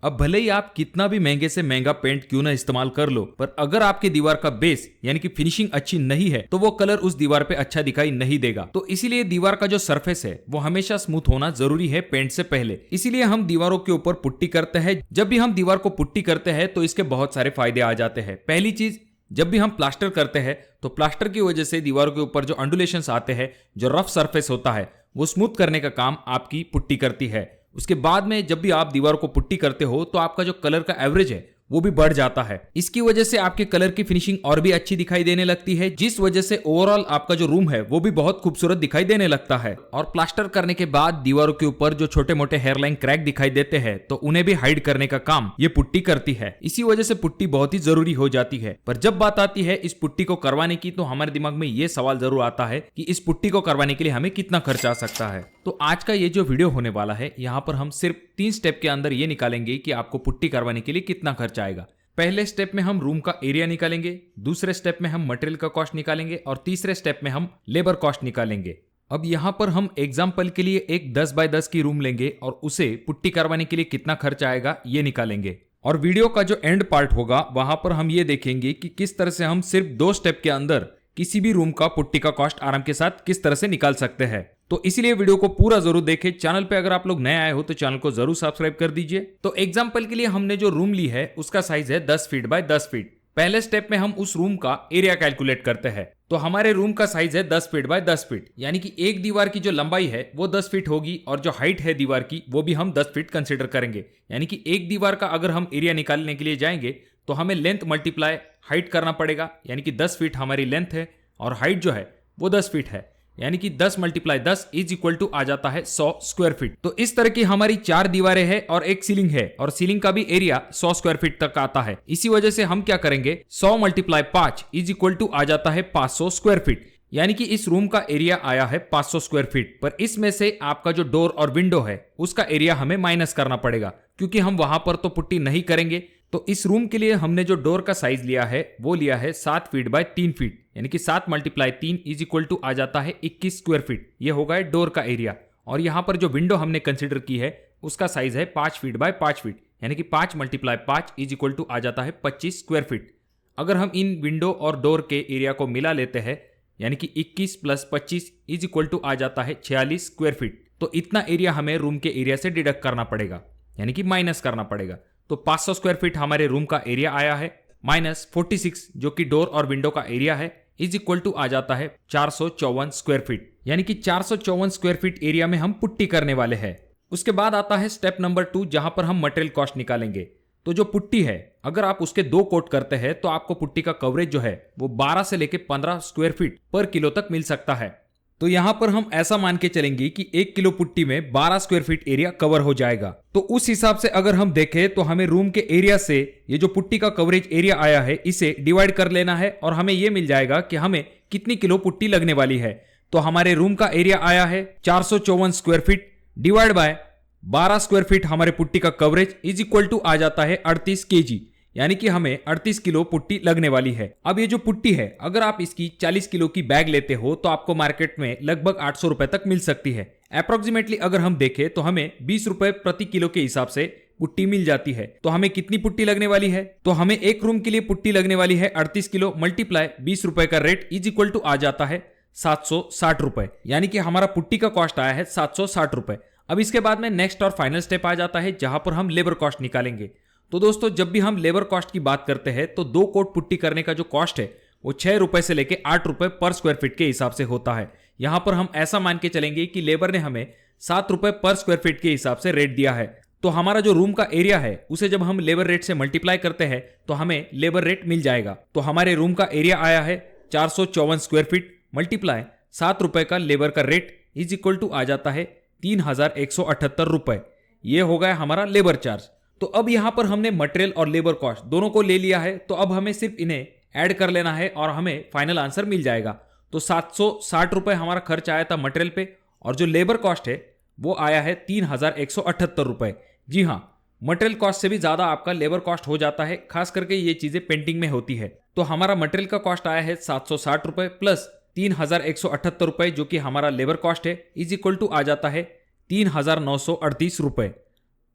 अब भले ही आप कितना भी महंगे से महंगा पेंट क्यों ना इस्तेमाल कर लो, पर अगर आपके दीवार का बेस यानी कि फिनिशिंग अच्छी नहीं है तो वो कलर उस दीवार पे अच्छा दिखाई नहीं देगा। तो इसीलिए दीवार का जो सरफेस है वो हमेशा स्मूथ होना जरूरी है पेंट से पहले। इसीलिए हम दीवारों के ऊपर पुट्टी करते हैं। जब भी हम दीवार को पुट्टी करते हैं तो इसके बहुत सारे फायदे आ जाते हैं। पहली चीज, जब भी हम प्लास्टर करते हैं तो प्लास्टर की वजह से दीवारों के ऊपर जो अंडुलेशंस आते हैं, जो रफ सरफेस होता है, वो स्मूथ करने का काम आपकी पुट्टी करती है। उसके बाद में जब भी आप दीवार को पुट्टी करते हो तो आपका जो कलर का एवरेज है वो भी बढ़ जाता है। इसकी वजह से आपके कलर की फिनिशिंग और भी अच्छी दिखाई देने लगती है, जिस वजह से ओवरऑल आपका जो रूम है वो भी बहुत खूबसूरत दिखाई देने लगता है। और प्लास्टर करने के बाद दीवारों के ऊपर जो छोटे मोटे हेयरलाइन क्रैक दिखाई देते हैं तो उन्हें भी हाइड करने का काम ये पुट्टी करती है। इसी वजह से पुट्टी बहुत ही जरूरी हो जाती है। पर जब बात आती है इस पुट्टी को करवाने की तो हमारे दिमाग में ये सवाल जरूर आता है कि इस पुट्टी को करवाने के लिए हमें कितना खर्चा आ सकता है। तो आज का ये जो वीडियो होने वाला है, यहाँ पर हम सिर्फ 3 स्टेप के अंदर ये निकालेंगे कि आपको पुट्टी करवाने के लिए कितना खर्चा आएगा। पहले स्टेप में हम रूम का एरिया निकालेंगे, दूसरे स्टेप में हम मटेरियल का कॉस्ट निकालेंगे और तीसरे स्टेप में हम लेबर कॉस्ट निकालेंगे। अब यहाँ पर हम एग्जाम्पल के लिए एक 10 बाय 10 की रूम लेंगे और उसे पुट्टी करवाने के लिए कितना खर्चा आएगा ये निकालेंगे। और वीडियो का जो एंड पार्ट होगा वहां पर हम ये देखेंगे कि किस तरह से हम सिर्फ 2 स्टेप के अंदर किसी भी रूम का पुट्टी का कॉस्ट आराम के साथ किस तरह से निकाल सकते हैं। तो इसीलिए वीडियो को पूरा जरूर देखें। चैनल पे अगर आप लोग नए आए हो तो चैनल को जरूर सब्सक्राइब कर दीजिए। तो एग्जांपल के लिए हमने जो रूम ली है उसका साइज है 10 फीट बाय 10 फीट। पहले स्टेप में हम उस रूम का एरिया कैलकुलेट करते हैं। तो हमारे रूम का साइज है 10 फीट बाय 10 फीट, यानी कि एक दीवार की जो लंबाई है वो 10 फीट होगी और जो हाइट है दीवार की वो भी हम 10 फीट कंसिडर करेंगे। यानी कि एक दीवार का अगर हम एरिया निकालने के लिए जाएंगे तो हमें लेंथ मल्टीप्लाई हाइट करना पड़ेगा, यानी कि 10 फीट हमारी लेंथ है और हाइट जो है वो 10 फीट है, यानी कि 10 × 10 इज इक्वल टू आ जाता है 100 स्क्वायर फीट। तो इस तरह की हमारी 4 दीवारें हैं और एक सीलिंग है और सीलिंग का भी एरिया 100 स्क्वायर फीट तक आता है। इसी वजह से हम क्या करेंगे, 100 × 5 इज इक्वल टू आ जाता है 500 स्क्वायर फीट, यानी कि इस रूम का एरिया आया है 500 स्क्वायर फीट। पर इसमें से आपका जो डोर और विंडो है उसका एरिया हमें माइनस करना पड़ेगा, क्योंकि हम वहां पर तो पुट्टी नहीं करेंगे। तो इस रूम के लिए हमने जो डोर का साइज लिया है वो लिया है 7 फीट बाय 3 फीट, यानी कि 7 × 3 इज इक्वल टू आ जाता है 21 स्क्वायर फीट। ये होगा डोर का एरिया। और यहाँ पर जो विंडो हमने कंसिडर की है उसका साइज है 5 फीट बाय 5 फीट, यानी कि 5 × 5 इज इक्वल टू आ जाता है 25 स्क्वायर फीट। अगर हम इन विंडो और डोर के एरिया को मिला लेते हैं, यानी कि 21 + 25 इज इक्वल टू आ जाता है 46 स्क्वायर फीट। तो इतना एरिया हमें रूम के एरिया से डिडक्ट करना पड़ेगा, यानी कि माइनस करना पड़ेगा। तो 500 स्क्वायर फीट हमारे रूम का एरिया आया है, माइनस 46 जो कि डोर और विंडो का एरिया है, इज इक्वल टू आ जाता है 454 स्क्वायर फीट, यानी कि 454 स्क्वायर फीट एरिया में हम पुट्टी करने वाले हैं। उसके बाद आता है स्टेप नंबर 2, जहां पर हम मटेरियल कॉस्ट निकालेंगे। तो जो पुट्टी है, अगर आप उसके 2 कोट करते हैं तो आपको पुट्टी का कवरेज जो है वो 12 से लेके 15 स्क्वायर फीट पर किलो तक मिल सकता है। तो यहां पर हम ऐसा मान के चलेंगे कि 1 किलो पुट्टी में 12 स्क्वायर फीट एरिया कवर हो जाएगा। तो उस हिसाब से अगर हम देखें तो हमें रूम के एरिया से ये जो पुट्टी का कवरेज एरिया आया है इसे डिवाइड कर लेना है और हमें ये मिल जाएगा कि हमें कितनी किलो पुट्टी लगने वाली है। तो हमारे रूम का एरिया आया है 454 square feet divide by 12 square feet हमारे पुट्टी का कवरेज इज इक्वल टू आ जाता है 38 kg, यानी कि हमें 38 किलो पुट्टी लगने वाली है। अब ये जो पुट्टी है, अगर आप इसकी 40 किलो की बैग लेते हो तो आपको मार्केट में लगभग 800 रुपए तक मिल सकती है। अप्रोक्सीमेटली अगर हम देखें तो हमें 20 रुपए प्रति किलो के हिसाब से पुट्टी मिल जाती है। तो हमें कितनी पुट्टी लगने वाली है, तो हमें एक रूम के लिए पुट्टी लगने वाली है 38 किलो मल्टीप्लाई 20 रुपए का रेट इज इक्वल टू आ जाता है 760 रुपए, यानी कि हमारा पुट्टी का कॉस्ट आया है 760 रुपए। अब इसके बाद में नेक्स्ट और फाइनल स्टेप आ जाता है जहां पर हम लेबर कॉस्ट निकालेंगे। तो दोस्तों, जब भी हम लेबर कॉस्ट की बात करते हैं तो 2 कोट पुट्टी करने का जो कॉस्ट है वो 6 रुपए से लेके 8 रुपए पर स्क्वायर फीट के हिसाब से होता है। यहां पर हम ऐसा मान के चलेंगे कि लेबर ने हमें 7 रुपए पर स्क्वायर फीट के हिसाब से रेट दिया है। तो हमारा जो रूम का एरिया है उसे जब हम लेबर रेट से मल्टीप्लाई करते हैं तो हमें लेबर रेट मिल जाएगा। तो हमारे रूम का एरिया आया है 454 स्क्वायर फीट मल्टीप्लाई 7 रुपए का लेबर का रेट इज इक्वल टू आ जाता है 3178 रुपए। ये हो गया हमारा लेबर चार्ज। तो अब यहां पर हमने मटेरियल और लेबर कॉस्ट दोनों को ले लिया है, तो अब हमें सिर्फ इन्हें ऐड कर लेना है और हमें फाइनल आंसर मिल जाएगा। तो 760 रुपए हमारा खर्च आया था मटेरियल पे और जो लेबर कॉस्ट है वो आया है 3178 रुपए। जी हाँ, मटेरियल कॉस्ट से भी ज्यादा आपका लेबर कॉस्ट हो जाता है, खास करके ये चीजें पेंटिंग में होती है। तो हमारा मटेरियल का कॉस्ट आया है 760 रुपए प्लस 3178 रुपए जो कि हमारा लेबर कॉस्ट है इज इक्वल टू आ जाता है 3938 रुपए।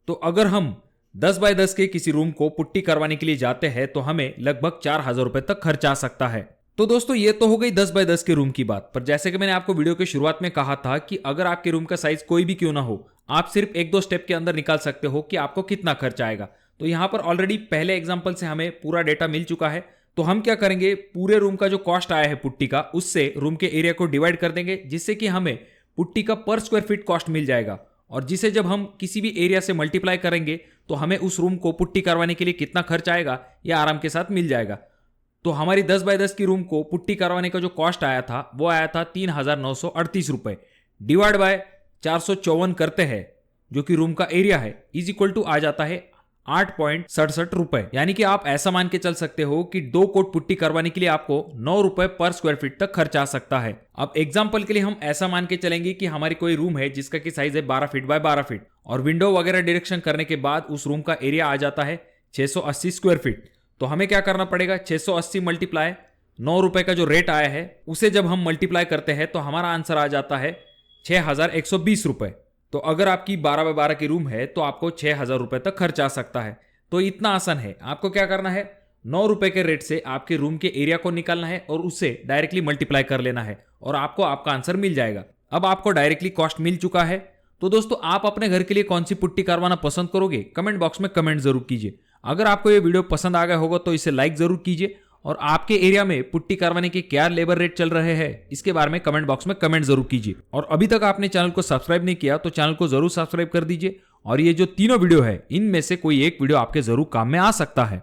तो अगर हम 10 बाय 10 के किसी रूम को पुट्टी करवाने के लिए जाते हैं तो हमें लगभग 4,000 रुपए तक खर्च आ सकता है। तो दोस्तों ये तो हो गई 10 बाय 10 के रूम की बात। पर जैसे कि मैंने आपको वीडियो के शुरुआत में कहा था कि अगर आपके रूम का साइज कोई भी क्यों ना हो, आप सिर्फ 1-2 स्टेप के अंदर निकाल सकते हो कि आपको कितना खर्च आएगा। तो यहां पर ऑलरेडी पहले एग्जांपल से हमें पूरा डेटा मिल चुका है। तो हम क्या करेंगे, पूरे रूम का जो कॉस्ट आया है पुट्टी का, उससे रूम के एरिया को डिवाइड कर देंगे, जिससे कि हमें पुट्टी का पर स्क्वायर फीट कॉस्ट मिल जाएगा। और जिसे जब हम किसी भी एरिया से मल्टीप्लाई करेंगे तो हमें उस रूम को पुट्टी करवाने के लिए कितना खर्च आएगा यह आराम के साथ मिल जाएगा। तो हमारी 10 बाय 10 की रूम को पुट्टी करवाने का जो कॉस्ट आया था वो आया था 3,938 रुपए, डिवाइड बाय 454 करते हैं जो कि रूम का एरिया है, इज इक्वल टू आ जाता है 8.67 रुपए। यानी कि आप ऐसा मान के चल सकते हो कि 2 कोट पुट्टी करवाने के लिए आपको 9 रुपए पर स्क्वायर फीट तक खर्च आ सकता है। अब एग्जांपल के लिए हम ऐसा मान के चलेंगे कि हमारी कोई रूम है जिसका की साइज है 12 फीट बाय 12 फीट और विंडो वगैरह डायरेक्शन करने के बाद उस रूम का एरिया आ जाता है 680 स्क्वायर फीट। तो हमें क्या करना पड़ेगा, 680 मल्टीप्लाई 9 रुपए का जो रेट आया है उसे जब हम मल्टीप्लाई करते हैं तो हमारा आंसर आ जाता है 6,120 रुपए। तो अगर आपकी 12 बाय 12 की रूम है तो आपको 6,000 रुपए तक खर्च आ सकता है। तो इतना आसान है। आपको क्या करना है, 9 रुपए के रेट से आपके रूम के एरिया को निकालना है और उससे डायरेक्टली मल्टीप्लाई कर लेना है और आपको आपका आंसर मिल जाएगा। अब आपको डायरेक्टली कॉस्ट मिल चुका है। तो दोस्तों आप अपने घर के लिए कौन सी पुट्टी करवाना पसंद करोगे, कमेंट बॉक्स में कमेंट जरूर कीजिए। अगर आपको ये वीडियो पसंद आ गया होगा तो इसे लाइक जरूर कीजिए और आपके एरिया में पुट्टी करवाने के क्या लेबर रेट चल रहे हैं इसके बारे में कमेंट बॉक्स में कमेंट जरूर कीजिए। और अभी तक आपने चैनल को सब्सक्राइब नहीं किया तो चैनल को जरूर सब्सक्राइब कर दीजिए। और ये जो तीनों वीडियो है इनमें से कोई एक वीडियो आपके जरूर काम में आ सकता है।